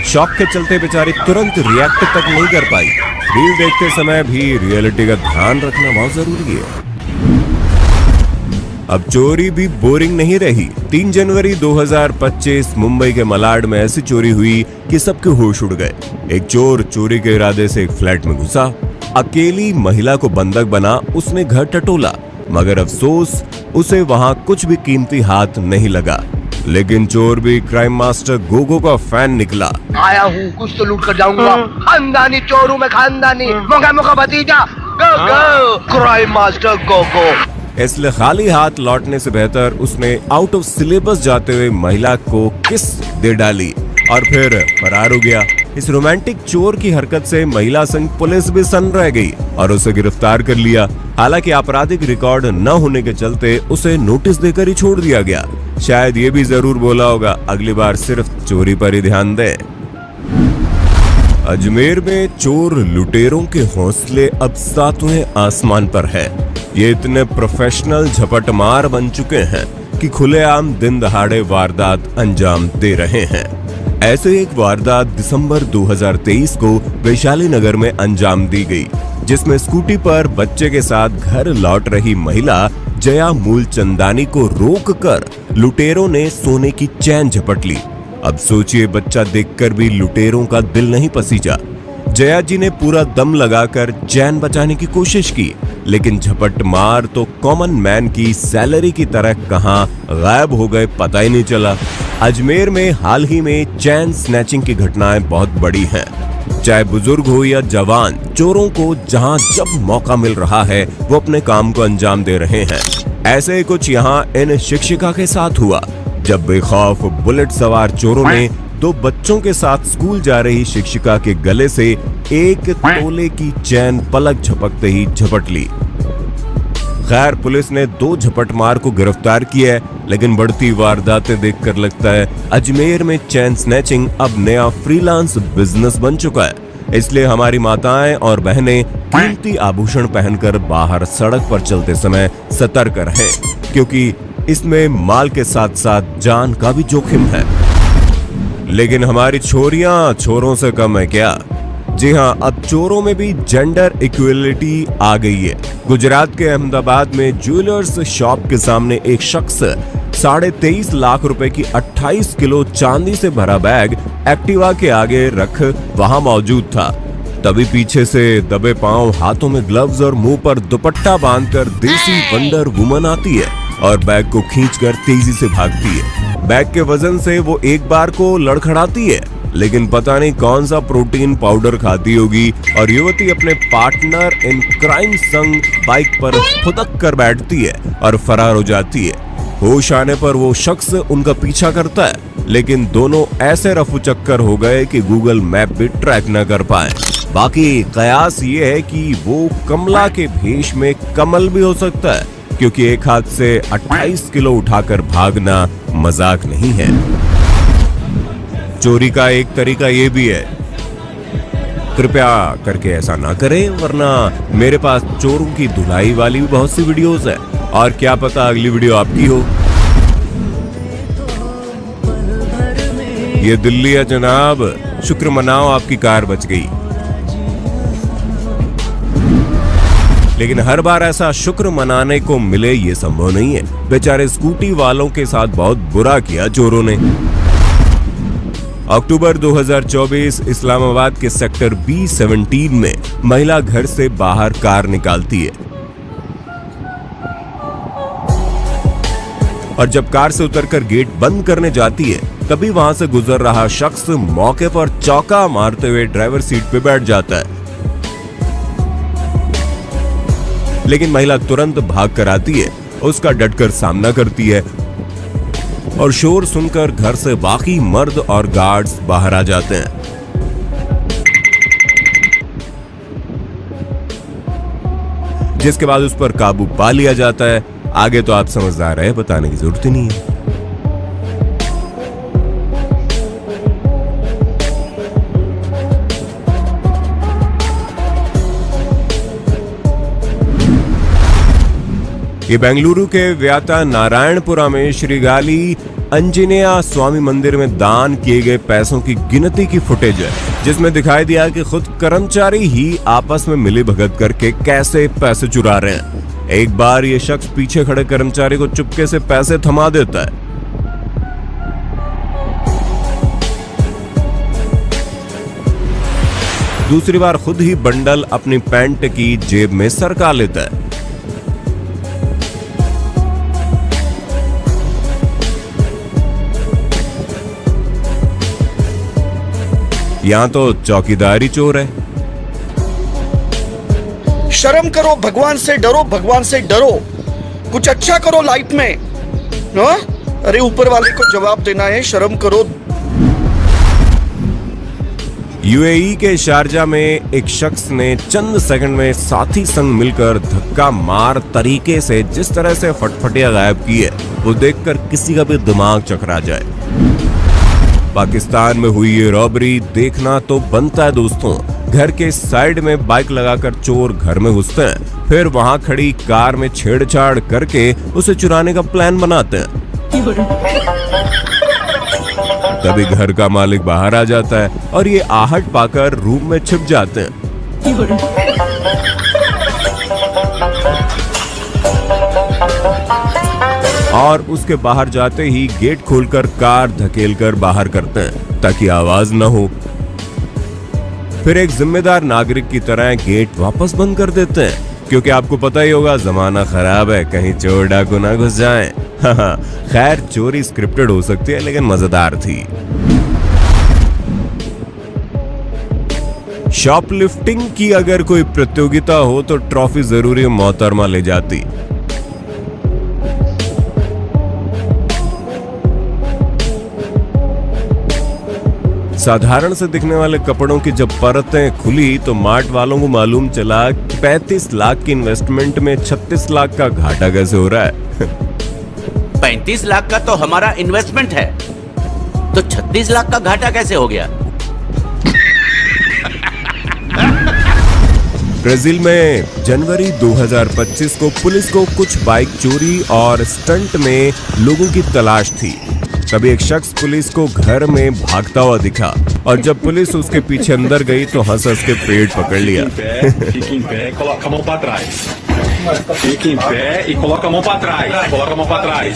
Shock के चलते बेचारी तुरंत रिएक्ट तक नहीं कर पाई। रील देखते समय भी रियलिटी का ध्यान रखना बहुत जरूरी है। अब चोरी भी बोरिंग नहीं रही। 3 जनवरी 2025 मुंबई के मलाड में ऐसी चोरी हुई कि सबके होश उड़ गए। एक चोर चोरी के इरादे से एक फ्लैट में घुसा, अकेली महिला को बंधक बना उसने घर टटोला, मगर अफसोस उसे वहां कुछ भी कीमती हाथ नहीं लगा। लेकिन चोर भी क्राइम मास्टर गोगो का फैन निकला। आया हूँ कुछ तो लूट कर जाऊंगा, खानदानी चोर हूँ मैं, खानदानी मोगा भतीजा, गो क्राइम मास्टर गोगो। इसलिए खाली हाथ लौटने से बेहतर उसने आउट ऑफ सिलेबस जाते हुए महिला को किस दे डाली और फिर फरार हो गया। इस रोमांटिक चोर की हरकत से महिला संग पुलिस भी सन्न रह गई और उसे गिरफ्तार कर लिया। हालांकि आपराधिक रिकॉर्ड न होने के चलते उसे नोटिस देकर ही छोड़ दिया गया। शायद ये भी जरूर बोला होगा, अगली बार सिर्फ चोरी पर ही ध्यान दे। अजमेर में चोर लुटेरों के हौसले अब 7वें आसमान पर है। ये इतने प्रोफेशनल झपटमार बन चुके हैं कि खुलेआम दिन दहाड़े वारदात अंजाम दे रहे हैं। ऐसे एक वारदात दिसंबर 2023 को वैशाली नगर में अंजाम दी गई, जिसमें स्कूटी पर बच्चे के साथ घर लौट रही महिला जया मूलचंदानी को रोककर लुटेरों ने सोने की चैन झपट ली। अब सोचिए, बच्चा देखकर भी लुटेरों का दिल नहीं पसीजा। जया जी ने पूरा दम लगाकर चैन बचाने की कोशिश की, लेकिन झपट मार तो कॉमन मैन की सैलरी की तरह कहां गायब हो गए पता ही नहीं चला। अजमेर में हाल ही में चैन स्नैचिंग की घटनाएं बहुत बड़ी हैं। चाहे बुजुर्ग हो या जवान, चोरों को जहां जब मौका मिल रहा है वो अपने काम को अंजाम दे रहे हैं। ऐसे ही कुछ यहाँ इन शिक्षिका के साथ हुआ, जब बेखौफ बुलेट सवार चोरों ने 2 बच्चों के साथ स्कूल जा रही शिक्षिका के गले से 1 तोले की चैन पलक झपकते ही झपट ली। खैर, पुलिस ने 2 झपटमार को गिरफ्तार किया है, लेकिन बढ़ती वारदातें देखकर लगता है अजमेर में चैन स्नैचिंग अब नया फ्रीलांस बिजनेस बन चुका है। इसलिए हमारी माताएं और बहनें कीमती आभूषण पहनकर बाहर सड़क पर चलते समय सतर्क रहें, क्योंकि इसमें माल के साथ साथ जान का भी जोखिम है। लेकिन हमारी छोरियां छोरों से कम है क्या? जी हां, अब चोरों में भी जेंडर इक्वलिटी आ गई है। गुजरात के अहमदाबाद में ज्वेलर्स शॉप के सामने एक शख्स 23.5 लाख रुपए की 28 किलो चांदी से भरा बैग एक्टिवा के आगे रख वहां मौजूद था। तभी पीछे से दबे पांव, हाथों में ग्लव्स और मुंह पर दुपट्टा बांधकर देसी वंडर वुमन आती है और बैग को खींचकर तेजी से भागती है। बैग के वजन से वो एक बार को लड़खड़ाती है, लेकिन पता नहीं कौन सा प्रोटीन पाउडर खाती होगी और युवती अपने पार्टनर इन क्राइम संग बाइक पर फुदक कर बैठती है और फरार हो जाती है। होश आने पर वो शख्स उनका पीछा करता है, लेकिन दोनों ऐसे रफू चक्कर हो गए कि गूगल मैप भी ट्रैक न कर पाए। बाकी कयास ये है कि वो कमला के भेष में कमल भी हो सकता है, क्योंकि एक हाथ से 28 किलो उठाकर भागना मजाक नहीं है। चोरी का एक तरीका ये भी है, कृपया करके ऐसा ना करें, वरना मेरे पास चोरों की धुलाई वाली भी बहुत सी वीडियोस है और क्या पता अगली वीडियो आपकी हो। ये दिल्ली है जनाब, शुक्र मनाओ आपकी कार बच गई। लेकिन हर बार ऐसा शुक्र मनाने को मिले ये संभव नहीं है। बेचारे स्कूटी वालों के साथ बहुत बुरा किया चोरों ने। अक्टूबर 2024 इस्लामाबाद के सेक्टर B17 में महिला घर से बाहर कार निकालती है और जब कार से उतरकर गेट बंद करने जाती है, तभी वहां से गुजर रहा शख्स मौके पर चौका मारते हुए ड्राइवर सीट पे बैठ जाता है। लेकिन महिला तुरंत भाग कर आती है, उसका डटकर सामना करती है और शोर सुनकर घर से बाकी मर्द और गार्ड्स बाहर आ जाते हैं। जिसके बाद उस पर काबू पा लिया जाता है। आगे तो आप समझदार है, बताने की जरूरत ही नहीं है। ये बेंगलुरु के व्याता नारायणपुरा में श्रीगाली अंजनेया स्वामी मंदिर में दान किए गए पैसों की गिनती की फुटेज है, जिसमें दिखाई दिया कि खुद कर्मचारी ही आपस में मिली भगत करके कैसे पैसे चुरा रहे हैं। एक बार ये शख्स पीछे खड़े कर्मचारी को चुपके से पैसे थमा देता है। दूसरी बार खुद ही बंडल अपनी पैंट की जेब में सरका लेता है। यहां तो चौकीदारी चोर है। शर्म करो, भगवान से डरो, भगवान से डरो, कुछ अच्छा करो लाइफ में। हा? अरे ऊपर वाले को जवाब देना है, शर्म करो। यूएई के शारजा में एक शख्स ने चंद सेकंड में साथी संग मिलकर धक्का मार तरीके से जिस तरह से फटफटिया गायब की है, वो देखकर किसी का भी दिमाग चकरा जाए। पाकिस्तान में हुई ये रॉबरी देखना तो बनता है दोस्तों। घर के साइड में बाइक लगाकर चोर घर में घुसते हैं, फिर वहां खड़ी कार में छेड़छाड़ करके उसे चुराने का प्लान बनाते हैं। तभी घर का मालिक बाहर आ जाता है और ये आहट पाकर रूम में छिप जाते हैं। और उसके बाहर जाते ही गेट खोलकर कार धकेलकर बाहर करते हैं ताकि आवाज न हो। फिर एक जिम्मेदार नागरिक की तरह गेट वापस बंद कर देते हैं, क्योंकि आपको पता ही होगा जमाना खराब है, कहीं चोर डाकू ना घुस जाएं। खैर चोरी स्क्रिप्टेड हो सकती है लेकिन मजेदार थी। शॉपलिफ्टिंग की अगर कोई प्रतियोगिता हो तो ट्रॉफी जरूरी मोहतरमा ले जाती। साधारण से दिखने वाले कपड़ों की जब परतें खुली तो मार्ट वालों को मालूम चला कि 35 लाख की इन्वेस्टमेंट में 36 लाख का घाटा कैसे हो रहा है। 35 लाख का तो हमारा इन्वेस्टमेंट है, तो 36 लाख का घाटा कैसे हो गया? ब्राजील में जनवरी 2025 को पुलिस को कुछ बाइक चोरी और स्टंट में लोगों की तलाश थी। तभी एक शख्स पुलिस को घर में भागता हुआ दिखा और जब पुलिस उसके पीछे अंदर गई तो हंस हंस के पेट पकड़ लिया। Fique em pé e coloca a mão para trás. Fique em pé e coloca a mão para trás. Coloca a mão para trás.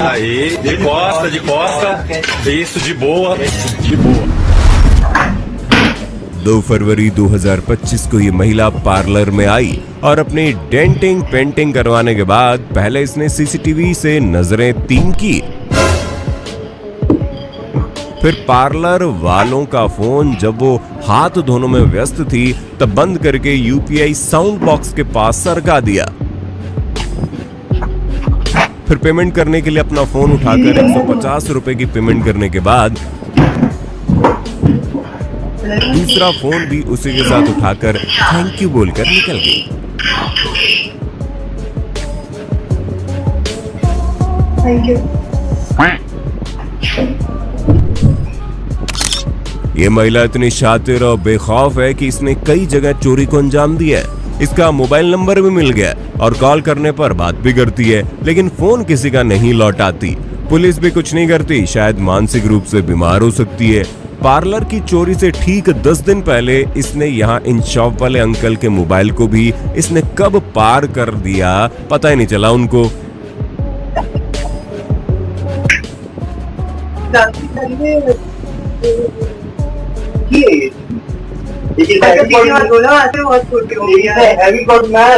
Aí, de costa. Isso, de boa. De boa. 2 फरवरी 2025 को ये महिला parlour में आई और अपनी denting painting करवाने के बाद पहले इसने सीसीटीवी से नजरें तीन की। फिर पार्लर वालों का फोन जब वो हाथ धोने में व्यस्त थी तब बंद करके यूपीआई साउंड बॉक्स के पास सरका दिया। फिर पेमेंट करने के लिए अपना फोन उठाकर 150 रुपए की पेमेंट करने के बाद दूसरा फोन भी उसी के साथ उठाकर थैंक यू बोलकर निकल गई। Thank you. ये महिला इतनी शातिर और बेखौफ है कि इसने कई जगह चोरी को अंजाम दिया है। इसका मोबाइल नंबर भी मिल गया और कॉल करने पर बात भी करती है, लेकिन फोन किसी का नहीं लौटाती। पुलिस भी कुछ नहीं करती, शायद मानसिक रूप से बीमार हो सकती है। पार्लर की चोरी से ठीक 10 दिन पहले इसने यहाँ इन शॉप वाले अंकल के मोबाइल को भी इसने कब पार कर दिया पता ही नहीं चला उनको।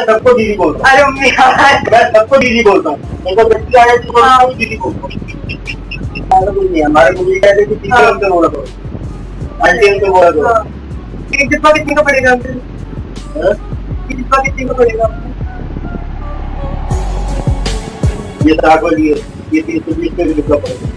सबको दीदी बोलता हूँ। अरे मैं सबको दीदी बोलता हूँ। हमारे मुझे कहते थे हमसे बोला करो, आंटी हमसे बोला करो। डिब्बा कितने का पड़ेगा? डिब्बा कितने का पड़ेगा? ये 60 वाली है, ये 320 का डिब्बा पड़ेगा।